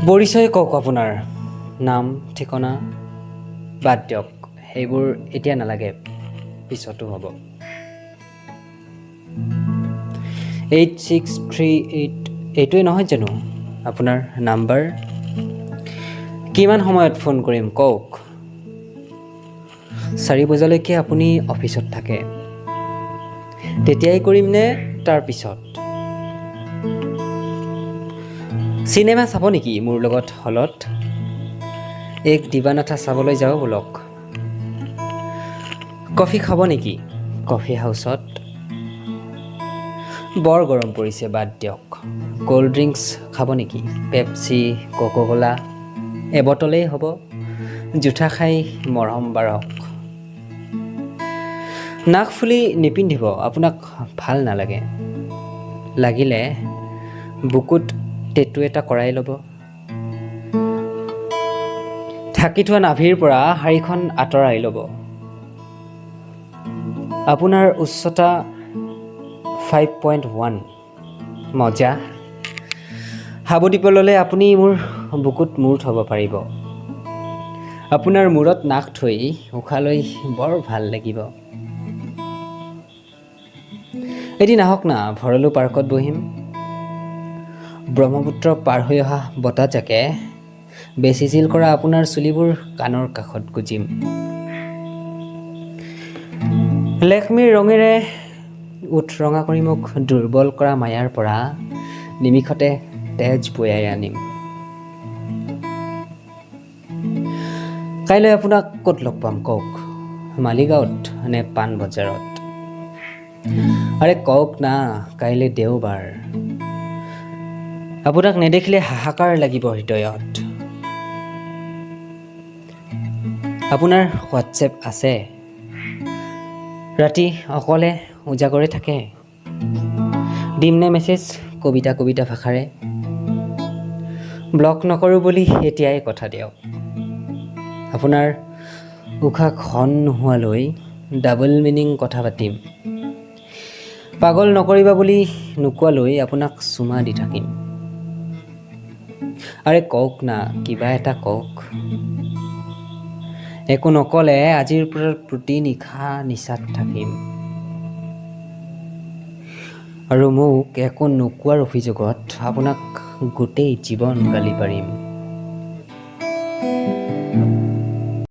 পৰিচয় কওক আপোনাৰ নাম ঠিকনা বাদ দিয়ক, সেইবোৰ এতিয়া নালাগে, পিছতো হ'ব। 8638 এইটোৱে নহয় জানো আপোনাৰ নাম্বাৰ? কিমান সময়ত ফোন কৰিম কওক? 4 বজালৈকে আপুনি অফিচত থাকে, তেতিয়াই কৰিম নে তাৰ পিছত? চিনেমা চাব নেকি মোৰ লগত হলত? এক দিবানাথা চাবলৈ যাওঁ ব'লক। কফি খাব নেকি কফি হাউচত? বৰ গৰম পৰিছে, বাদ দিয়ক। ক'ল্ড ড্ৰিংকছ খাব নেকি? পেপচি, ক'ক'কলা এবটলেই হ'ব, জোঠা খাই মৰম বাৰক। নাক ফুলি নিপিন্ধিব, আপোনাক ভাল নালাগে। লাগিলে বুকুত টেটু এটা কৰাই ল'ব। ঢাকি থোৱা নাভিৰ পৰা শাৰীখন আঁতৰাই ল'ব। আপোনাৰ উচ্চতা 5.1, মজা। সাৱটিব ল'লে আপুনি মোৰ বুকুত মূৰ থ'ব পাৰিব। আপোনাৰ মূৰত নাক থৈ উশাহ লৈ বৰ ভাল লাগিব। এদিন আহক না, ভৰলু পাৰ্কত বহিম। ব্ৰহ্মপুত্ৰ পাৰ হৈ অহা বতাহজাকে বেচিজিল কৰা আপোনাৰ চুলিবোৰ কাণৰ কাষত গুজিম। লেকমিৰ ৰঙেৰে ওঠ ৰঙা কৰি মোক দুৰ্বল কৰা মায়াৰ পৰা নিমিষতে তেজ বয়াই আনিম। কাইলৈ আপোনাক ক'ত লগ পাম কওক? মালিগাঁৱত নে পাণ বজাৰত? আৰে কওক না, কাইলৈ দেওবাৰ। আপোনাক নেদেখিলে হাহাকাৰ লাগিব হৃদয়ত। আপোনাৰ হোৱাটছএপ আছে? ৰাতি অকলে উজাগৰে থাকে? দিমনে মেছেজ কবিতা ভাষাৰে? ব্লক নকৰোঁ বুলি এতিয়াই কথা দিয়ক। আপোনাৰ উশাহ ঘন নোহোৱালৈ ডাবল মিনিং কথা পাতিম। পাগল নকৰিবা বুলি নোকোৱালৈ আপোনাক চুমা দি থাকিম। আৰে কওক না, কিবা এটা কওক। একো নক'লে আজিৰ পৰা প্ৰতি নিশা নিচাত থাকিম। আৰু মোক একো নোকোৱাৰ অভিযোগত আপোনাক গোটেই জীৱন গালি পাৰিম।